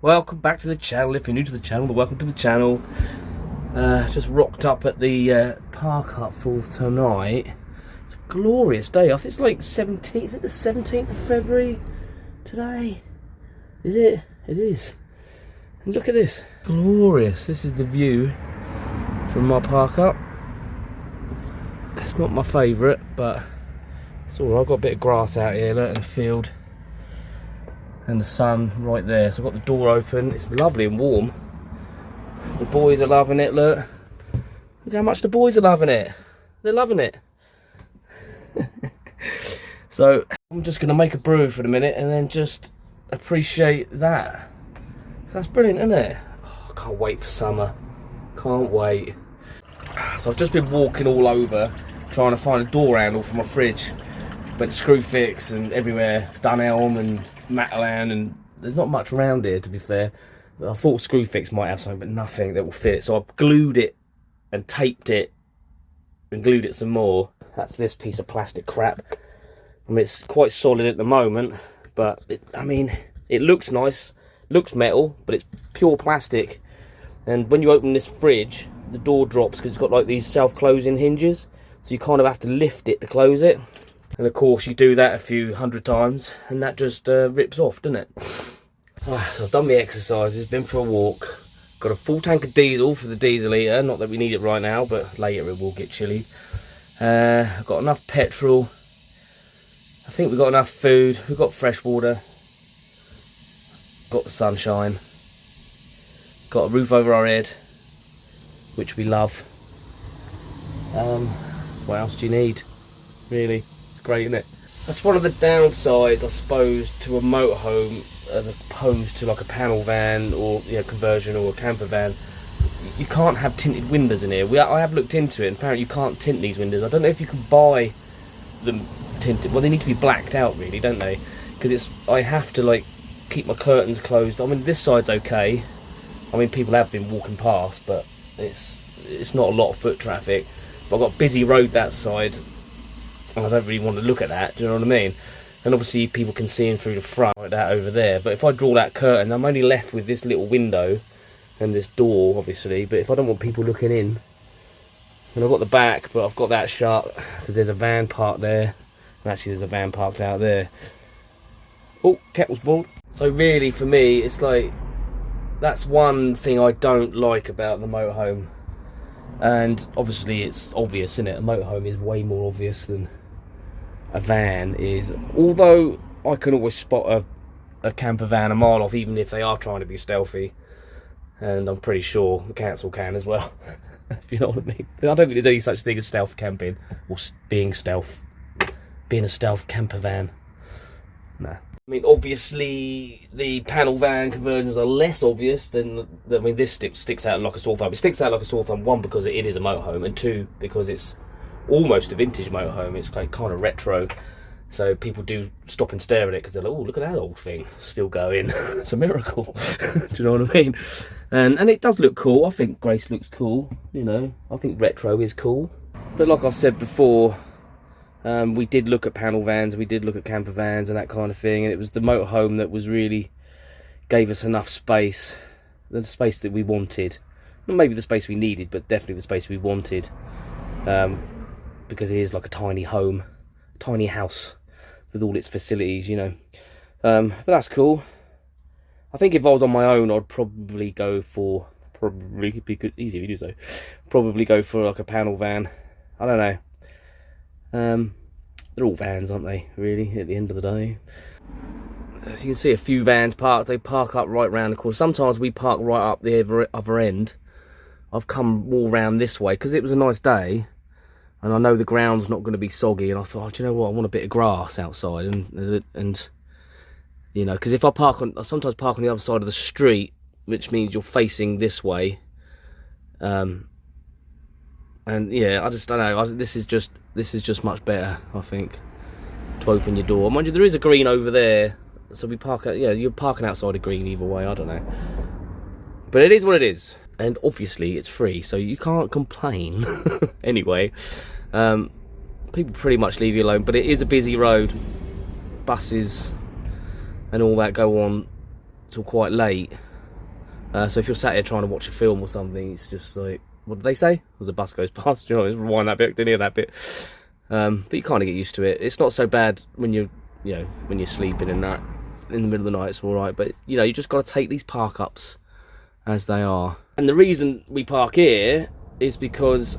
Welcome back to the channel. If you're new to the channel, welcome to the channel. Just rocked up at the park up for tonight. It's a glorious day. I think it's like 17th. Is it the 17th of February today? Is it? It is. And look at this. Glorious. This is the view from my park up. It's not my favourite, but it's alright. I've got a bit of grass out here, look, in the field. And the sun right there, so I've got the door open. It's lovely and warm. The boys are loving it, look. Look how much the boys are loving it. They're loving it. So I'm just going to make a brew for the minute and then just appreciate that. That's brilliant, isn't it? Oh, I can't wait for summer. Can't wait. So I've just been walking all over trying to find a door handle for my fridge. Went to Screwfix and everywhere, Dunelm and Matalan, and there's not much around here, to be fair. I thought Screwfix might have something, but nothing that will fit. So I've glued it and taped it and glued it some more. That's this piece of plastic crap. I mean, it's quite solid at the moment, but it looks nice, looks metal, but it's pure plastic. And when you open this fridge, the door drops because it's got like these self-closing hinges, so you kind of have to lift it to close it. And of course you do that a few hundred times and that just rips off, doesn't it? So I've done my exercises, been for a walk, got a full tank of diesel for the diesel eater, not that we need it right now, but later it will get chilly. I've got enough petrol, I think we've got enough food, we've got fresh water, got the sunshine, got a roof over our head, which we love. What else do you need, really? Great, isn't it? That's one of the downsides, I suppose, to a motorhome as opposed to like a panel van or conversion or a camper van. You can't have tinted windows in here. I have looked into it and apparently you can't tint these windows. I don't know if you can buy them tinted. Well, they need to be blacked out really, don't they? Because I have to like keep my curtains closed. I mean, this side's okay. I mean, people have been walking past, but it's not a lot of foot traffic. But I've got a busy road that side. I don't really want to look at that, do you know what I mean? And obviously people can see in through the front like that over there, but if I draw that curtain, I'm only left with this little window and this door, obviously. But if I don't want people looking in, and I've got the back, but I've got that shut because there's a van parked there, and actually there's a van parked out there. Oh, kettle's boiled. So really for me, it's like, that's one thing I don't like about the motorhome. And obviously it's obvious, isn't it? A motorhome is way more obvious than a van is, although I can always spot a camper van a mile off, even if they are trying to be stealthy, and I'm pretty sure the council can as well. If you know what I mean. I don't think there's any such thing as stealth camping or being a stealth camper van. No. I mean, obviously the panel van conversions are less obvious than this sticks out like a sore thumb. It sticks out like a sore thumb, one, because it is a motorhome, and two, because it's almost a vintage motorhome. It's kind of retro, so people do stop and stare at it because they're like, oh, look at that old thing still going. It's a miracle. Do you know what I mean? And it does look cool. I think Grace looks cool, I think retro is cool. But like I've said before, we did look at panel vans, we did look at camper vans and that kind of thing, and it was the motorhome that was really gave us enough space, the space that we wanted. Not maybe the space we needed, but definitely the space we wanted. Because it is like a tiny home, tiny house with all its facilities, but that's cool. I think if I was on my own, I'd probably go for, it'd be good, easy if you do so, probably go for like a panel van. I don't know. They're all vans, aren't they, really, at the end of the day? As you can see, a few vans parked. They park up right round the corner. Sometimes we park right up the other end. I've come more round this way because it was a nice day, and I know the ground's not going to be soggy, and I thought, oh, do you know what, I want a bit of grass outside, and because if I sometimes park on the other side of the street, which means you're facing this way, and yeah, I just don't know. This is just much better, I think, to open your door. Mind you, there is a green over there, so we park at, you're parking outside a green either way. I don't know, but it is what it is. And obviously it's free, so you can't complain. Anyway, people pretty much leave you alone, but it is a busy road. Buses and all that go on till quite late. So if you're sat here trying to watch a film or something, it's just like, what did they say? As the bus goes past, you know, rewind that bit, didn't hear that bit. But you kind of get used to it. It's not so bad when you're sleeping and that in the middle of the night. It's all right, but you just got to take these park ups as they are. And the reason we park here is because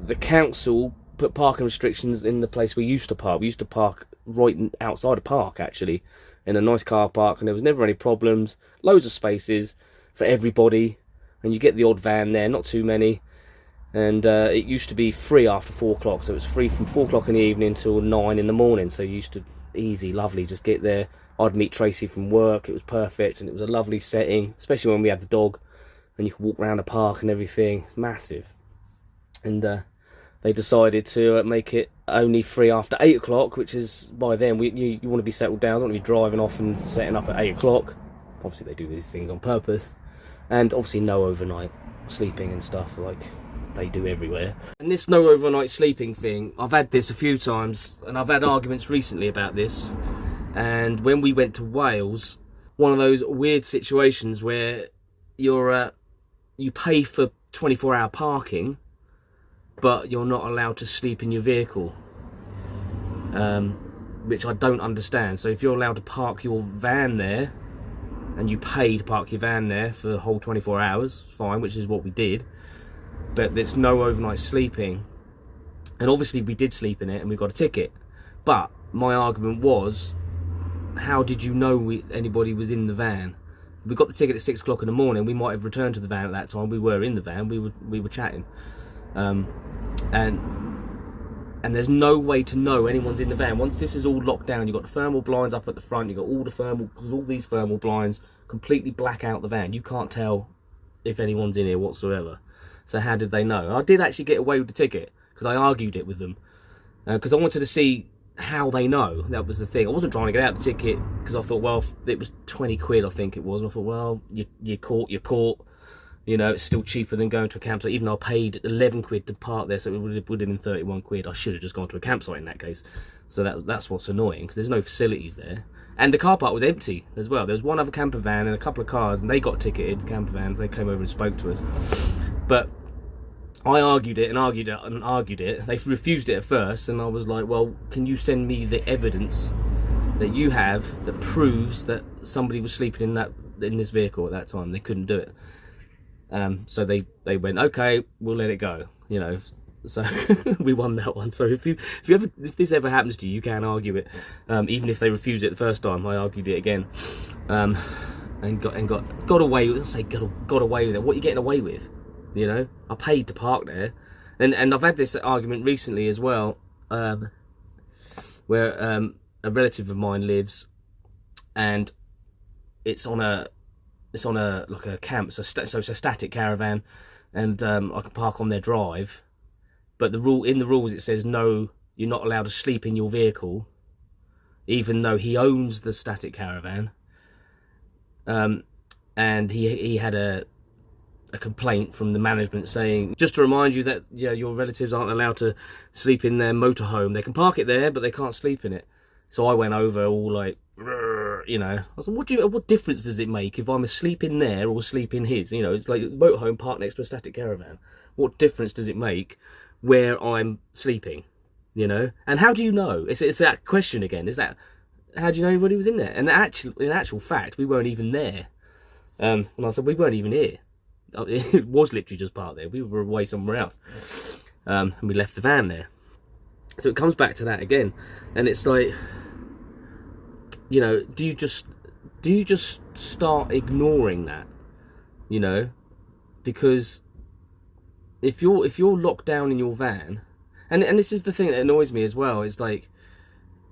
the council put parking restrictions in the place we used to park. We used to park right outside a park, actually, in a nice car park, and there was never any problems. Loads of spaces for everybody, and you get the odd van there, not too many. And it used to be free after 4 o'clock, so it was free from 4 o'clock in the evening till 9 in the morning. So you used to, easy, lovely, just get there. I'd meet Tracy from work. It was perfect, and it was a lovely setting, especially when we had the dog, and you could walk around the park and everything. It's massive. And they decided to make it only free after 8 o'clock, which is, by then, you want to be settled down. You don't want to be driving off and setting up at 8 o'clock. Obviously, they do these things on purpose. And obviously, no overnight sleeping and stuff like they do everywhere. And this no overnight sleeping thing, I've had this a few times, and I've had arguments recently about this. And when we went to Wales, one of those weird situations where you pay for 24-hour parking, but you're not allowed to sleep in your vehicle, which I don't understand. So if you're allowed to park your van there, and you pay to park your van there for the whole 24 hours, fine, which is what we did, but there's no overnight sleeping. And obviously we did sleep in it, and we got a ticket. But my argument was, how did you know anybody was in the van? We got the ticket at 6 o'clock in the morning. We might have returned to the van at that time. We were in the van. We were chatting. And there's no way to know anyone's in the van. Once this is all locked down, you've got the thermal blinds up at the front, you've got all these thermal blinds completely black out the van. You can't tell if anyone's in here whatsoever. So how did they know? I did actually get away with the ticket, because I argued it with them. Because I wanted to see how they know. That was the thing. I wasn't trying to get out the ticket, because I thought, well, it was 20 quid, I think it was. And I thought, well, you're caught. It's still cheaper than going to a campsite. Even though I paid 11 quid to park there, so it would have been 31 quid. I should have just gone to a campsite in that case. So that's what's annoying, because there's no facilities there. And the car park was empty as well. There was one other camper van and a couple of cars, and they got ticketed, the camper van. They came over and spoke to us. But I argued it and argued it and argued it. They refused it at first, and I was like, well, can you send me the evidence that you have that proves that somebody was sleeping in this vehicle at that time? They couldn't do it. So they went, okay, we'll let it go, so we won that one. So if this ever happens to you, you can argue it, even if they refuse it the first time. I argued it again, and got away with. Let's say got away with it. What are you getting away with? I paid to park there, and I've had this argument recently as well, where a relative of mine lives, and it's on a camp, so it's a static caravan, and I can park on their drive. But in the rules it says no, you're not allowed to sleep in your vehicle, even though he owns the static caravan. And he had a complaint from the management saying, just to remind you that your relatives aren't allowed to sleep in their motorhome. They can park it there, but they can't sleep in it. So I went over all like, I was like, what difference does it make if I'm asleep in there or asleep in his? It's like a motorhome parked next to a static caravan. What difference does it make where I'm sleeping? And how do you know? It's that question again. Is that, how do you know anybody was in there? And in actual fact, we weren't even there. And I said, we weren't even here. It was literally just parked there. We were away somewhere else. And we left the van there. So it comes back to that again. And it's like, do you just start ignoring that? Because if you're locked down in your van, and this is the thing that annoys me as well, is like,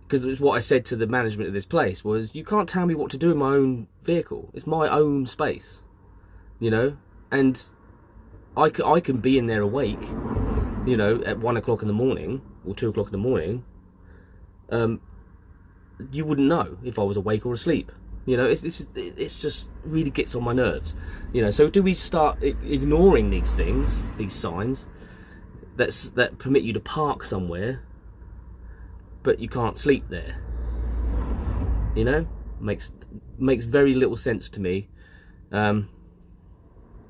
because it was what I said to the management of this place, was you can't tell me what to do in my own vehicle. It's my own space, and I can be in there awake, at 1 o'clock in the morning or 2 o'clock in the morning. You wouldn't know if I was awake or asleep. It's just really gets on my nerves. So do we start ignoring these things, these signs that permit you to park somewhere, but you can't sleep there? Makes very little sense to me.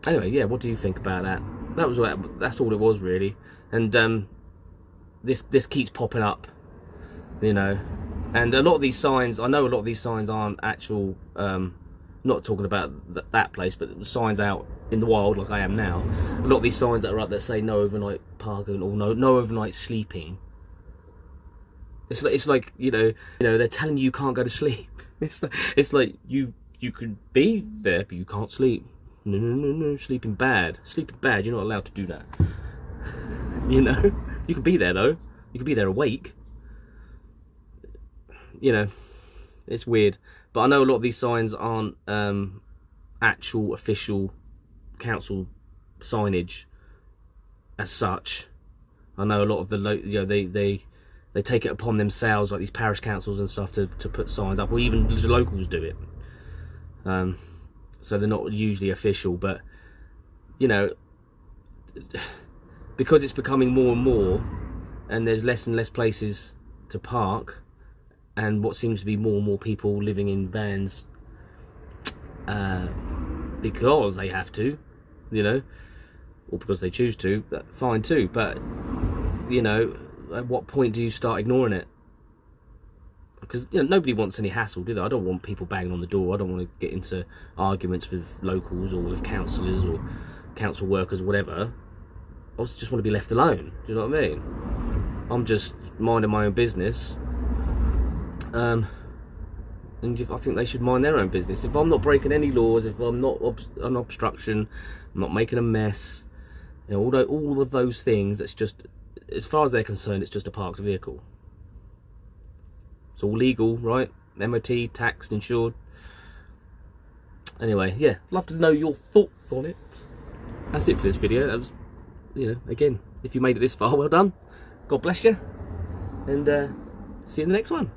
Anyway, yeah, what do you think about that? That's all it was really. And this keeps popping up, you know. And a lot of these signs, I know a lot of these signs aren't actual, not talking about that place, but signs out in the wild like I am now. A lot of these signs that are up that say no overnight parking or no overnight sleeping. It's like you know they're telling you can't go to sleep. It's like you could be there but you can't sleep. No, sleeping bad. You're not allowed to do that. You know, you can be there though. You can be there awake. You know, it's weird. But I know a lot of these signs aren't actual official council signage as such. I know a lot of the they take it upon themselves, like these parish councils and stuff, to put signs up, or even the locals do it. So they're not usually official, but you know, because it's becoming more and more, and there's less and less places to park, and what seems to be more and more people living in vans because they have to, you know, or because they choose to, fine too. But you know, at what point do you start ignoring it? Because you know, nobody wants any hassle, do they? I don't want people banging on the door. I don't want to get into arguments with locals or with councillors or council workers, or whatever. I just want to be left alone. Do you know what I mean? I'm just minding my own business. And I think they should mind their own business. If I'm not breaking any laws, if I'm not an obstruction, I'm not making a mess, you know, all of those things, it's just, as far as they're concerned, it's just a parked vehicle. It's all legal, right? MOT, taxed, insured. Anyway, yeah, love to know your thoughts on it. That's it for this video. That was, you know, again, if you made it this far, well done. God bless you. And see you in the next one.